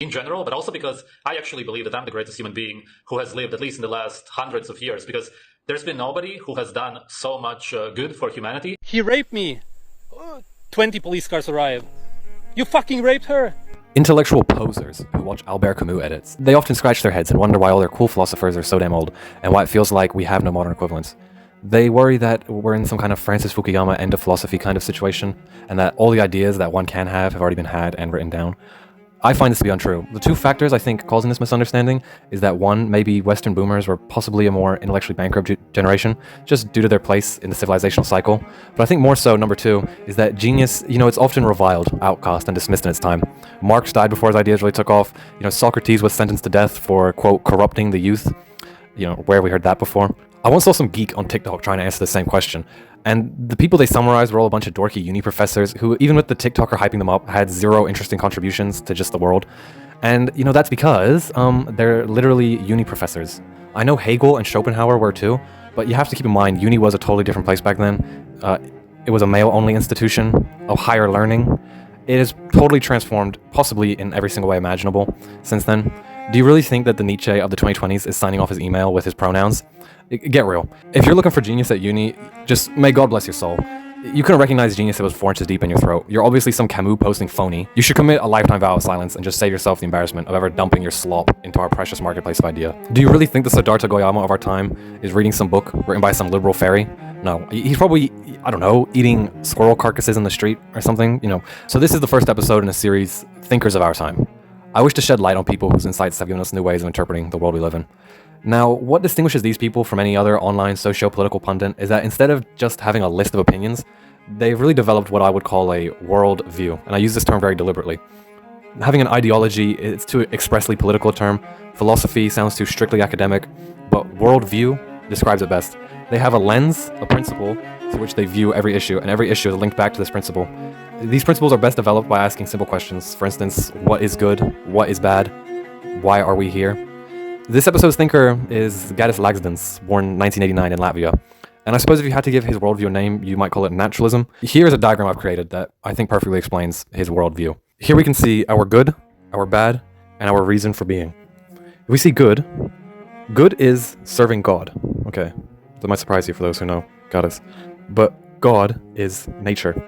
in general, but also because I actually believe that I'm the greatest human being who has lived, at least in the last hundreds of years, because there's been nobody who has done so much good for humanity. He raped me. 20 police cars arrive. You fucking raped her. Intellectual posers who watch Albert Camus edits, they often scratch their heads and wonder why all their cool philosophers are so damn old, and why it feels like we have no modern equivalents. They worry that we're in some kind of Francis Fukuyama end of philosophy kind of situation, and that all the ideas that one can have already been had and written down. I find this to be untrue. The two factors I think causing this misunderstanding is that one, maybe Western boomers were possibly a more intellectually bankrupt generation, just due to their place in the civilizational cycle. But I think more so, number two, is that genius, it's often reviled, outcast, and dismissed in its time. Marx died before his ideas really took off. Socrates was sentenced to death for, quote, corrupting the youth. Where have we heard that before? I once saw some geek on TikTok trying to answer the same question. And the people they summarized were all a bunch of dorky uni professors who, even with the TikToker hyping them up, had zero interesting contributions to just the world. And, that's because they're literally uni professors. I know Hegel and Schopenhauer were too, but you have to keep in mind, uni was a totally different place back then. It was a male-only institution of higher learning. It has totally transformed, possibly in every single way imaginable, since then. Do you really think that the Nietzsche of the 2020s is signing off his email with his pronouns? Get real. If you're looking for genius at uni, just may God bless your soul. You couldn't recognize genius that was 4 inches deep in your throat. You're obviously some Camus posting phony. You should commit a lifetime vow of silence and just save yourself the embarrassment of ever dumping your slop into our precious marketplace of idea. Do you really think the Siddhartha Gautama of our time is reading some book written by some liberal fairy? No. He's probably, I don't know, eating squirrel carcasses in the street or something, So this is the first episode in a series, Thinkers of Our Time. I wish to shed light on people whose insights have given us new ways of interpreting the world we live in. Now, what distinguishes these people from any other online socio-political pundit is that instead of just having a list of opinions, they've really developed what I would call a worldview, and I use this term very deliberately. Having an ideology is too expressly political a term, philosophy sounds too strictly academic, but worldview describes it best. They have a lens, a principle, through which they view every issue, and every issue is linked back to this principle. These principles are best developed by asking simple questions. For instance, what is good? What is bad? Why are we here? This episode's thinker is Gatis Lagodance, born 1989 in Latvia. And I suppose if you had to give his worldview a name, you might call it naturalism. Here is a diagram I've created that I think perfectly explains his worldview. Here we can see our good, our bad, and our reason for being. If we see good, good is serving God. Okay, that might surprise you for those who know Gatis. But God is nature.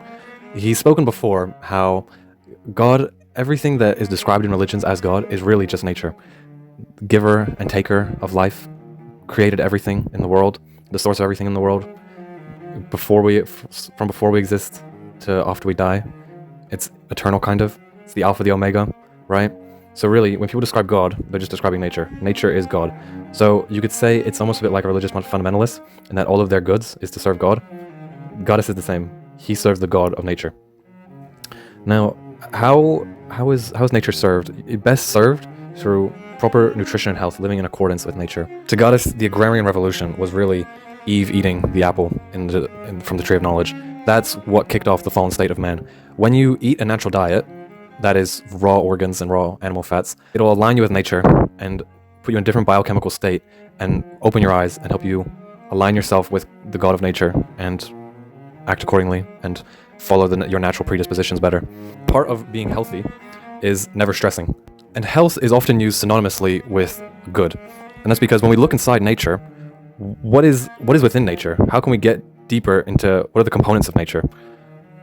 He's spoken before how God, everything that is described in religions as God is really just nature. Giver and taker of life, created everything in the world, the source of everything in the world, from before we exist to after we die. It's eternal, kind of. It's the alpha, the omega, right? So really, when people describe God, they're just describing nature. Nature is God. So you could say it's almost a bit like a religious fundamentalist, in that all of their goods is to serve God. Goddess is the same. He serves the God of nature. Now, how is nature served? It best served through proper nutrition and health, living in accordance with nature. To Gatis, the agrarian revolution was really Eve eating the apple from the tree of knowledge. That's what kicked off the fallen state of man. When you eat a natural diet, that is raw organs and raw animal fats, it'll align you with nature and put you in a different biochemical state and open your eyes and help you align yourself with the God of nature and act accordingly and follow your natural predispositions better. Part of being healthy is never stressing. And health is often used synonymously with good. And that's because when we look inside nature, what is within nature? How can we get deeper into what are the components of nature?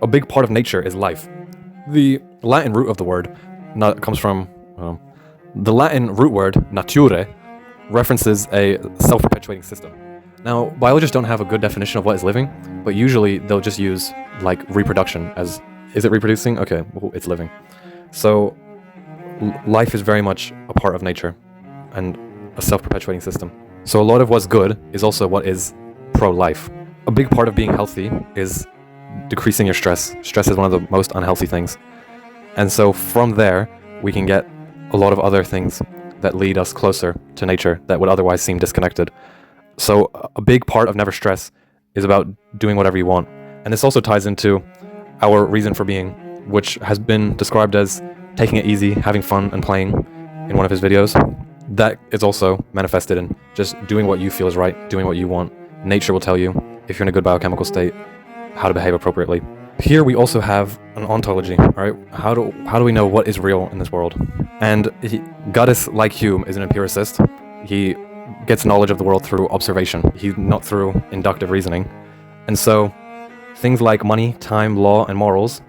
A big part of nature is life. The Latin root of the word comes from the Latin root word nature references a self-perpetuating system. Now, biologists don't have a good definition of what is living, but usually they'll just use like reproduction as, is it reproducing? Okay, well, it's living. So life is very much a part of nature and a self-perpetuating system. So a lot of what's good is also what is pro-life. A big part of being healthy is decreasing your stress. Stress is one of the most unhealthy things. And so from there, we can get a lot of other things that lead us closer to nature that would otherwise seem disconnected. So a big part of never stress is about doing whatever you want. And this also ties into our reason for being, which has been described as taking it easy, having fun, and playing in one of his videos. That is also manifested in just doing what you feel is right, doing what you want. Nature will tell you, if you're in a good biochemical state, how to behave appropriately. Here we also have an ontology, right? How do we know what is real in this world? And Gatis, like Hume, is an empiricist. He gets knowledge of the world through observation. He's not through inductive reasoning. And so things like money, time, law, and morals,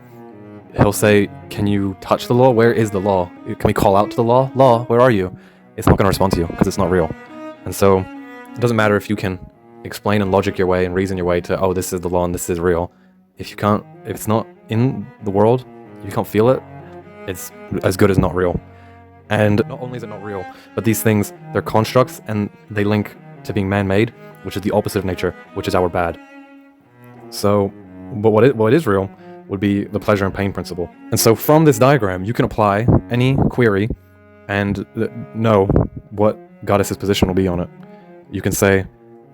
he'll say, can you touch the law? Where is the law? Can we call out to the law? Law, where are you? It's not going to respond to you because it's not real. And so it doesn't matter if you can explain and logic your way and reason your way to, oh, this is the law and this is real. If it's not in the world, you can't feel it, it's as good as not real. And not only is it not real, but these things, they're constructs and they link to being man-made, which is the opposite of nature, which is our bad. So, but what is real would be the pleasure and pain principle. And so from this diagram, you can apply any query and know what Gatis' position will be on it. You can say,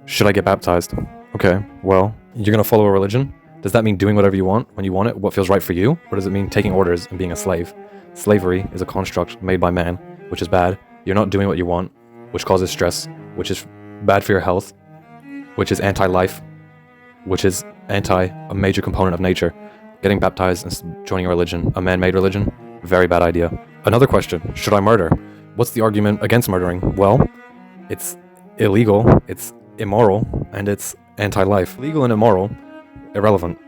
should I get baptized? Okay, well, you're going to follow a religion. Does that mean doing whatever you want when you want it, what feels right for you? Or does it mean taking orders and being a slave? Slavery is a construct made by man, which is bad. You're not doing what you want, which causes stress, which is bad for your health, which is anti-life, which is anti a major component of nature. Getting baptized and joining a religion, a man-made religion, very bad idea. Another question, should I murder? What's the argument against murdering? Well, it's illegal, it's immoral, and it's anti-life. Legal and immoral, irrelevant.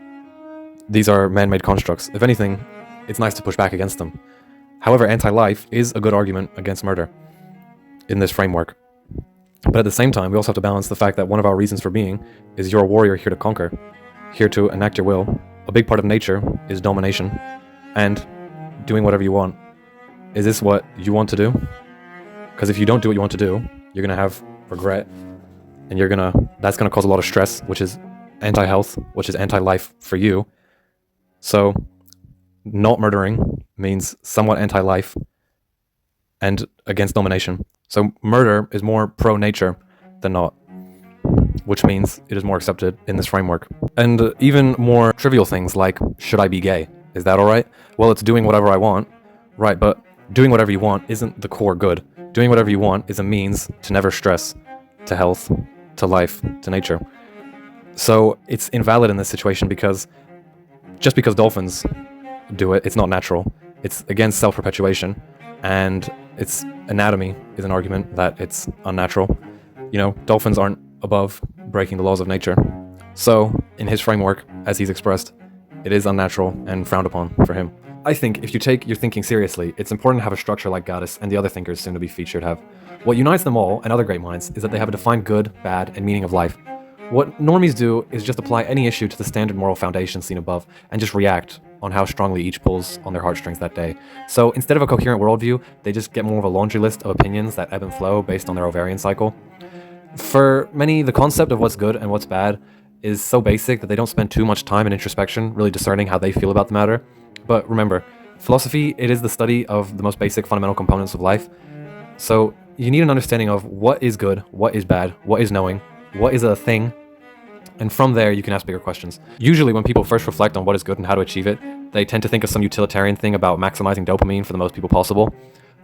These are man-made constructs. If anything, it's nice to push back against them. However, anti-life is a good argument against murder in this framework. But at the same time, we also have to balance the fact that one of our reasons for being is you're a warrior here to conquer, here to enact your will. A big part of nature is domination and doing whatever you want. Is this what you want to do? Because if you don't do what you want to do, you're going to have regret and that's going to cause a lot of stress, which is anti-health, which is anti-life for you. So not murdering means somewhat anti-life and against domination. So murder is more pro-nature than not, which means it is more accepted in this framework. And even more trivial things like, should I be gay? Is that alright? Well, it's doing whatever I want. Right, but doing whatever you want isn't the core good. Doing whatever you want is a means to never stress, to health, to life, to nature. So it's invalid in this situation because just because dolphins do it, it's not natural. It's against self-perpetuation, and its anatomy is an argument that it's unnatural. You know, dolphins aren't above breaking the laws of nature. So, in his framework, as he's expressed, it is unnatural and frowned upon for him. I think if you take your thinking seriously, it's important to have a structure like Gatis and the other thinkers soon to be featured have. What unites them all, and other great minds, is that they have a defined good, bad, and meaning of life. What normies do is just apply any issue to the standard moral foundation seen above, and just react on how strongly each pulls on their heartstrings that day. So instead of a coherent worldview, they just get more of a laundry list of opinions that ebb and flow based on their ovarian cycle. For many, the concept of what's good and what's bad is so basic that they don't spend too much time in introspection, really discerning how they feel about the matter. But remember, philosophy, it is the study of the most basic fundamental components of life. So you need an understanding of what is good, what is bad, what is knowing, what is a thing, and from there you can ask bigger questions. Usually when people first reflect on what is good and how to achieve it, they tend to think of some utilitarian thing about maximizing dopamine for the most people possible.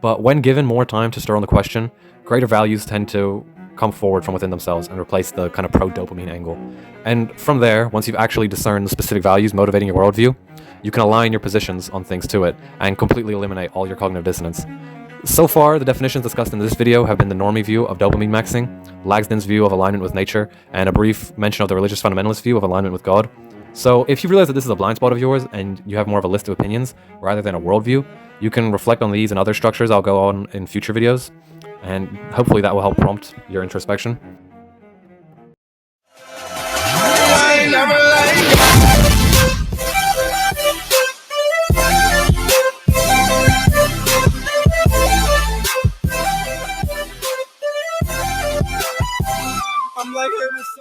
But when given more time to stir on the question, greater values tend to come forward from within themselves and replace the kind of pro-dopamine angle. And from there, once you've actually discerned the specific values motivating your worldview, you can align your positions on things to it and completely eliminate all your cognitive dissonance. So far, the definitions discussed in this video have been the normie view of dopamine maxing, Lagzdins' view of alignment with nature, and a brief mention of the religious fundamentalist view of alignment with God. So if you realize that this is a blind spot of yours and you have more of a list of opinions rather than a worldview, you can reflect on these and other structures I'll go on in future videos, and hopefully that will help prompt your introspection. I'm like, hey, what's up?